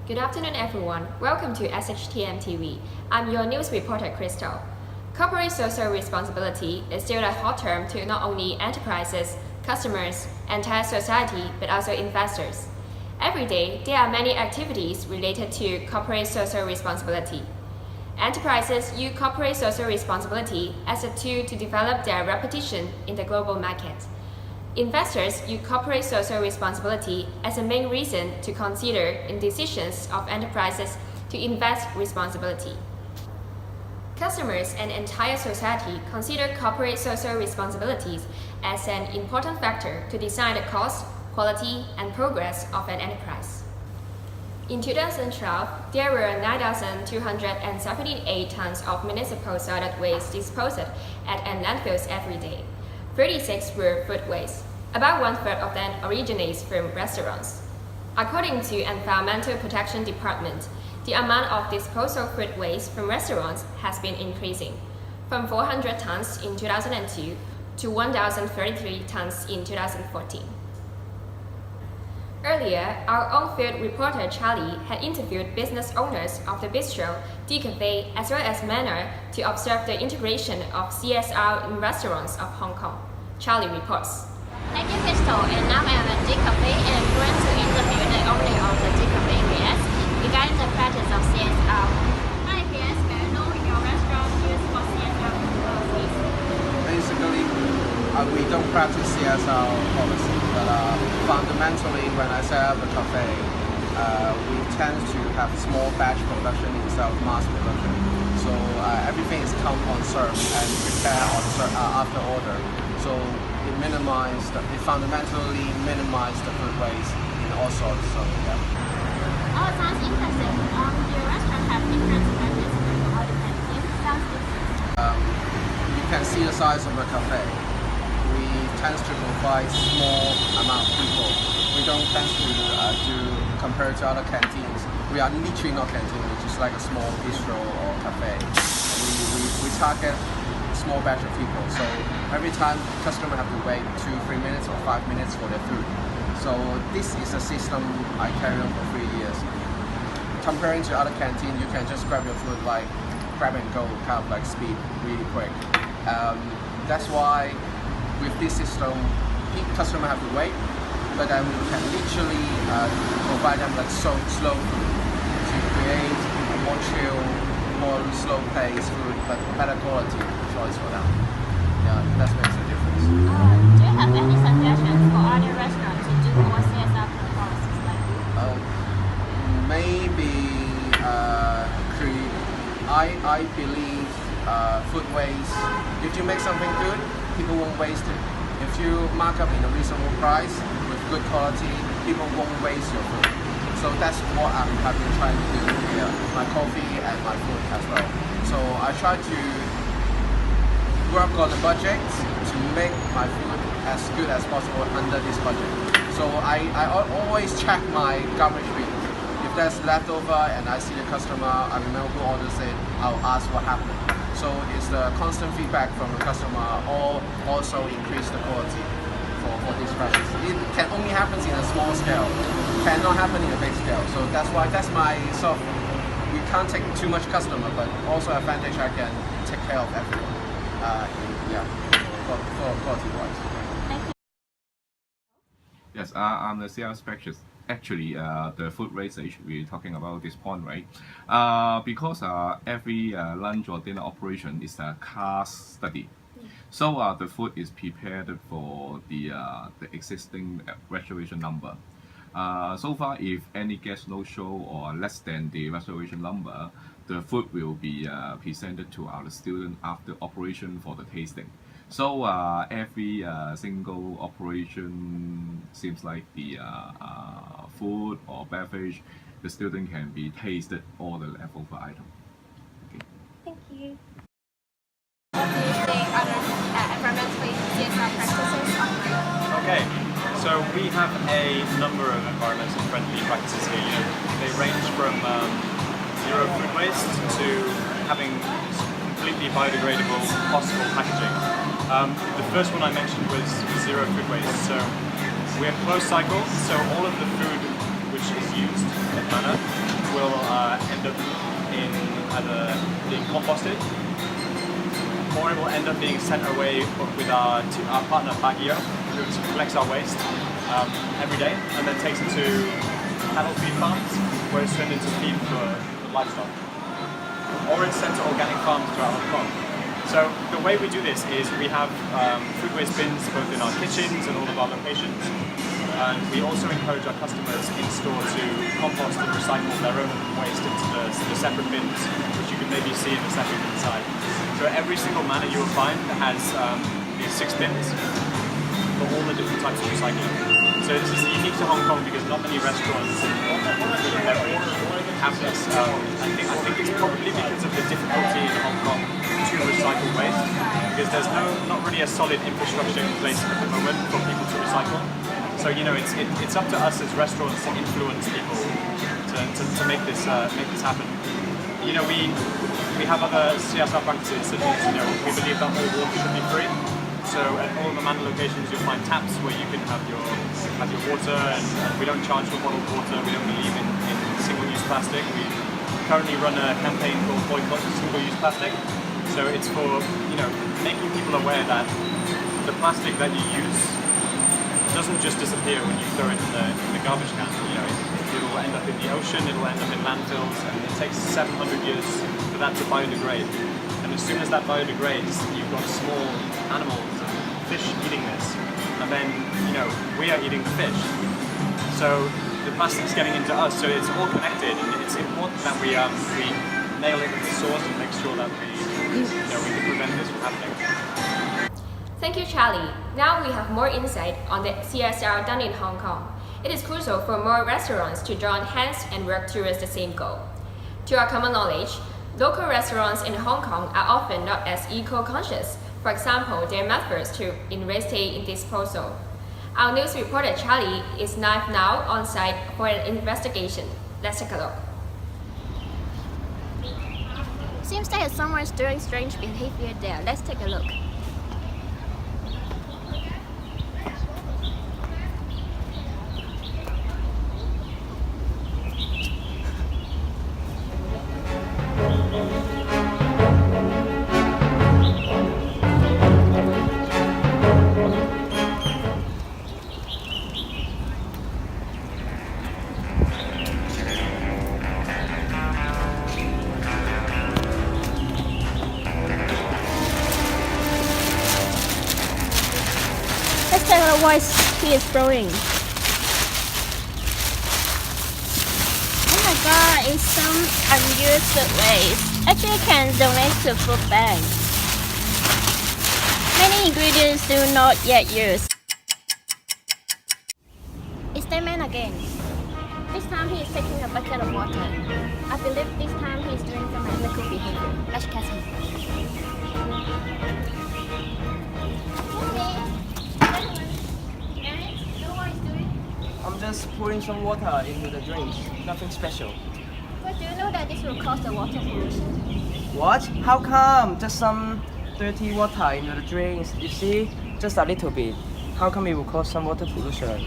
Good afternoon, everyone. Welcome to SHTM TV. I'm your news reporter, Crystal. Corporate social responsibility is still a hot term to not only enterprises, customers, entire society, but also investors. Every day, there are many activities related to corporate social responsibility. Enterprises use corporate social responsibility as a tool to develop their reputation in the global market. Investors use corporate social responsibility as a main reason to consider in decisions of enterprises to invest responsibility. Customers and entire society consider corporate social responsibilities as an important factor to decide the cost, quality, and progress of an enterprise. In 2012, there were 9,278 tons of municipal solid waste disposed at landfills every day. 36 were food waste. About one-third of them originates from restaurants. According to Environmental Protection Department, the amount of disposal food waste from restaurants has been increasing, from 400 tons in 2002 to 1,033 tons in 2014. Earlier, our own field reporter Charlie had interviewed business owners of the bistro, the cafe, as well as manor to observe the integration of CSR in restaurants of Hong Kong. Charlie reports. Thank you, Crystal. And now I am at the cafe and I'm going to interview the owner of the cafe PS regarding the practice of CSR. Hi PS, may I know your restaurant use for CSR policies? Basically, we don't practice CSR policy, but fundamentally, when I set up a cafe, we tend to have small batch production instead of mass production. So everything is come on serve and prepare after order. So it fundamentally minimizes the food waste in all sorts. So yeah. Oh, sounds interesting. Your restaurant have different practices from the other canteen. Sounds different. You can see the size of the cafe. We tend to provide small amount of people. We don't tend to do compared to other canteens. We are literally not canteen, which is like a small bistro or cafe. We target small batch of people. So every time customer have to wait 2-3 minutes or 5 minutes for their food. So this is a system I carry on for 3 years. Comparing to other canteen, you can just grab your food like grab and go, kind of like speed, really quick. That's why with this system, customer have to wait, but then we can literally provide them like slow food to create a more chill, more slow paced food, but better quality choice for them. Yeah, that makes a difference. Do you have any suggestions for other restaurants to do more CSR policies like this? Maybe I believe food waste. If you make something good, people won't waste it. If you mark up in a reasonable price with good quality, people won't waste your food. So that's what I have been trying to do here, my coffee and my food as well. So I try to work on the budget to make my food as good as possible under this budget. So I always check my garbage bin. If there's leftover and I see the customer, I remember who orders it, I'll ask what happened. So it's the constant feedback from the customer or also increase the quality for this practice. It can only happen in a small scale, cannot happen in a big scale. So that's why we can't take too much customer, but also advantage I can take care of everyone. For quality wise. Thank you. Yes, I'm the sales specialist. Actually, the food wastage we're talking about this point, right? Because every lunch or dinner operation is a cost study. So the food is prepared for the existing reservation number. So far, if any guest no show or less than the reservation number, the food will be presented to our student after operation for the tasting. So every single operation seems like the food or beverage, the student can be tasted all the leftover item. Okay. Thank you. What do you think are environmentally CSR practices online? Okay, so we have a number of environmentally friendly practices here. They range from zero food waste to having completely biodegradable possible packaging. The first one I mentioned was zero food waste. So we have closed cycle, so all of the food which is used at manor will end up in either being composted, or it will end up being sent away with our partner Baguio, who collects our waste every day and then takes it to cattle feed farms, where it's turned into feed for livestock. Or it's sent to organic farms throughout Hong Kong. So the way we do this is we have food waste bins both in our kitchens and all of our locations. And we also encourage our customers in store to compost and recycle their own waste into the separate bins, which you can maybe see in the second inside. So every single manor you will find has these 6 bins for all the different types of recycling. So this is unique to Hong Kong because not many restaurants food and beverage have this. I think it's probably because of the difficulty in Hong Kong to recycle waste, because there's not really a solid infrastructure in place at the moment for people to recycle. So it's up to us as restaurants to influence people to make this happen. We have other CSR practices such as we believe that all water should be free. So at all the manor locations you'll find taps where you can have your water, and we don't charge for bottled water. We don't believe in single-use plastic. We currently run a campaign called Boycott Single-Use Plastic. So it's for making people aware that the plastic that you use doesn't just disappear when you throw it in the garbage can. It'll end up in the ocean, it'll end up in landfills, and it takes 700 years for that to biodegrade. And as soon as that biodegrades, you've got small animals and fish eating this, and then we are eating the fish. So the plastic's getting into us, so it's all connected, and it's important that we nail it at the source and make sure that we can prevent this from happening. Thank you, Charlie. Now we have more insight on the CSR done in Hong Kong. It is crucial for more restaurants to join hands and work towards the same goal. To our common knowledge, local restaurants in Hong Kong are often not as eco-conscious. For example, their methods in waste disposal. Our news reporter Charlie is now on site for an investigation. Let's take a look. Seems like someone's doing strange behavior there. Let's take a look. What he is throwing. Oh my god, it's some unused food waste. Actually, you can donate to food banks. Many ingredients do not yet used. It's the man again. This time he is taking a bucket of water. I believe this time he is doing some illegal behavior. Let's catch him. I'm just pouring some water into the drinks. Nothing special. But do you know that this will cause the water pollution? What? How come? Just some dirty water into the drinks. You see? Just a little bit. How come it will cause some water pollution?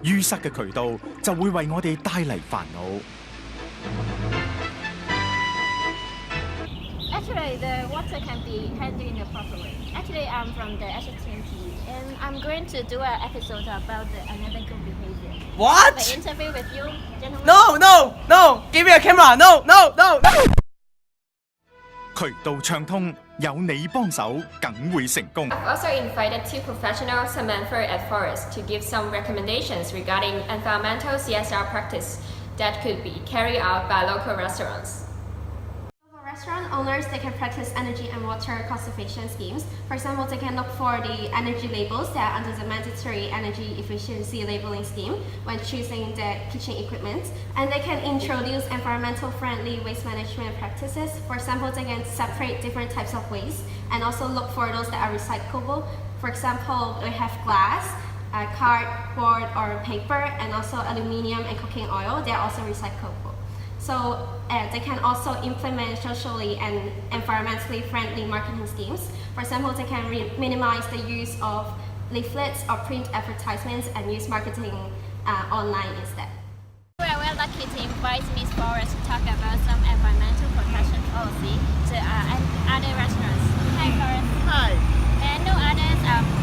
淤塞嘅渠道就會為我哋帶嚟煩惱。Actually, the water can be handled in a proper way. Actually, I'm from the HTM and I'm going to do an episode about the unethical behavior. What? The interview with you, gentlemen. No! Give me a camera! No! 渠道暢通，有你幫手，梗會成功。I've also invited 2 professionals, Samantha and Forrest, to give some recommendations regarding environmental CSR practice that could be carried out by local restaurants. Restaurant owners, they can practice energy and water conservation schemes. For example, they can look for the energy labels that are under the mandatory energy efficiency labeling scheme when choosing their kitchen equipment. And they can introduce environmental friendly waste management practices. For example, they can separate different types of waste and also look for those that are recyclable. For example, we have glass, cardboard or paper, and also aluminium and cooking oil. They are also recyclable. So they can also implement socially and environmentally friendly marketing schemes. For example, they can minimize the use of leaflets or print advertisements and use marketing online instead. Well, are lucky to invite Ms. Forrest to talk about some environmental protection policy to other restaurants. Hi, Forrest. Hi. And no others,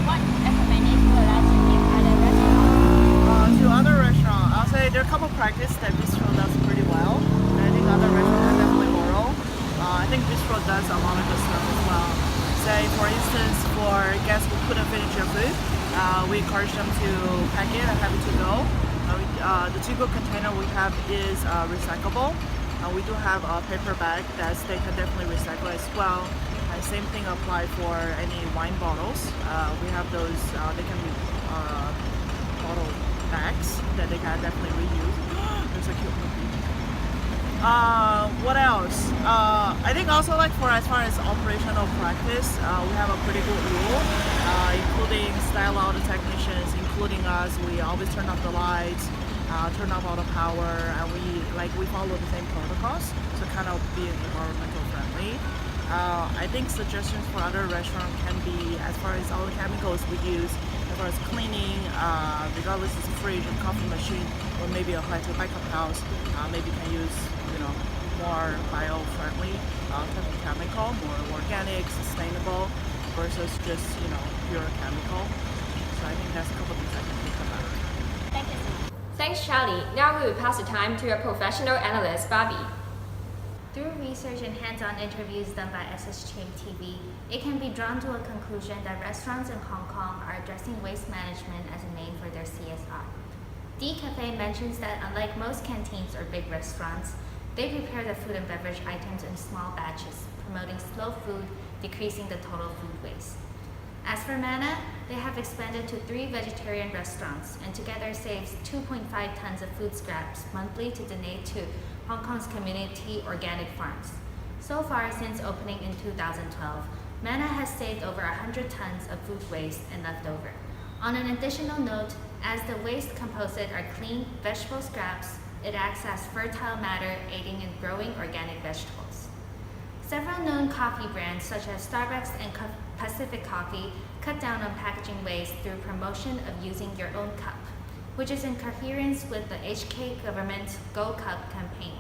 what recommendation would you like to give other restaurants? To other restaurants, I'll say there are a couple practices that Bistro does pretty well. And I think other restaurants can definitely borrow. I think Bistro does a lot of good stuff as well. Say, for instance, for guests who couldn't finish your food, we encourage them to pack it and have it to go. The to-go container we have is recyclable. We do have a paper bag that they can definitely recycle as well. And same thing apply for any wine bottles. We have those, they can be bottle bags that they can definitely reuse. There's a cute puppy. What else? I think also like for as far as operational practice, we have a pretty good rule, including style out the technicians, including us. We always turn off the lights, turn off all the power, and we follow the same protocols, so kind of being environmental friendly. I think suggestions for other restaurants can be as far as all the chemicals we use, as far as cleaning, regardless it's a fridge or coffee machine, or maybe a high-to-backup house, maybe can use more bio-friendly type of chemical, more organic, sustainable, versus just pure chemical. So I think that's a couple things I can think about. Thank you so much. Thanks, Charlie. Now we will pass the time to a professional analyst, Barbie. Through research and hands-on interviews done by SHTM TV, it can be drawn to a conclusion that restaurants in Hong Kong are addressing waste management as a main for their CSR. D Cafe mentions that unlike most canteens or big restaurants, they prepare the food and beverage items in small batches, promoting slow food, decreasing the total food waste. As for Mana, they have expanded to 3 vegetarian restaurants and together saves 2.5 tons of food scraps monthly to donate to Hong Kong's community organic farms. So far, since opening in 2012, Mana has saved over 100 tons of food waste and leftover. On an additional note, as the waste composite are clean vegetable scraps, it acts as fertile matter, aiding in growing organic vegetables. Several known coffee brands such as Starbucks and Pacific Coffee cut down on packaging waste through promotion of using your own cup, which is in coherence with the HK government's Go Cup campaign.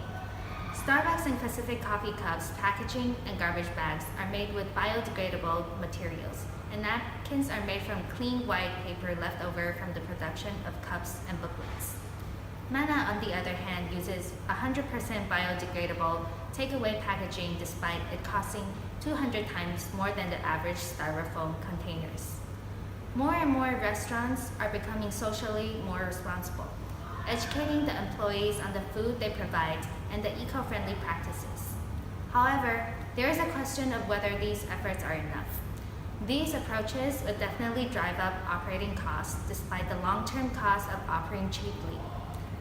Starbucks and Pacific Coffee cups, packaging, and garbage bags are made with biodegradable materials, and napkins are made from clean white paper left over from the production of cups and booklets. Mana, on the other hand, uses 100% biodegradable takeaway packaging despite it costing 200 times more than the average styrofoam containers. More and more restaurants are becoming socially more responsible, educating the employees on the food they provide and the eco-friendly practices. However, there is a question of whether these efforts are enough. These approaches would definitely drive up operating costs despite the long-term cost of operating cheaply.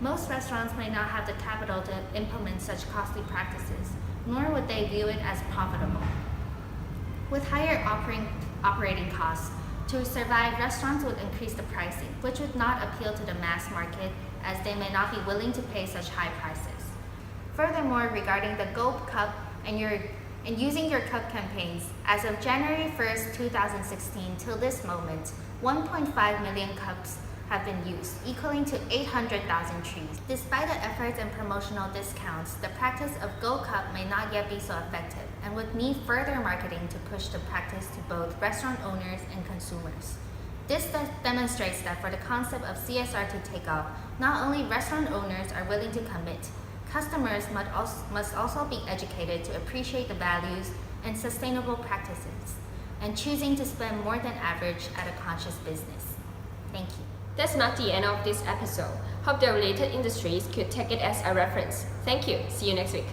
Most restaurants may not have the capital to implement such costly practices, nor would they view it as profitable. With higher operating costs, to survive, restaurants would increase the pricing, which would not appeal to the mass market as they may not be willing to pay such high prices. Furthermore, regarding the Go Cup and using your cup campaigns, as of January 1st, 2016 till this moment, 1.5 million cups have been used, equaling to 800,000 trees. Despite the efforts and promotional discounts, the practice of Go Cup may not yet be so effective and would need further marketing to push the practice to both restaurant owners and consumers. This demonstrates that for the concept of CSR to take off, not only restaurant owners are willing to commit, customers must also be educated to appreciate the values and sustainable practices, and choosing to spend more than average at a conscious business. Thank you. That's not the end of this episode. Hope the related industries could take it as a reference. Thank you. See you next week.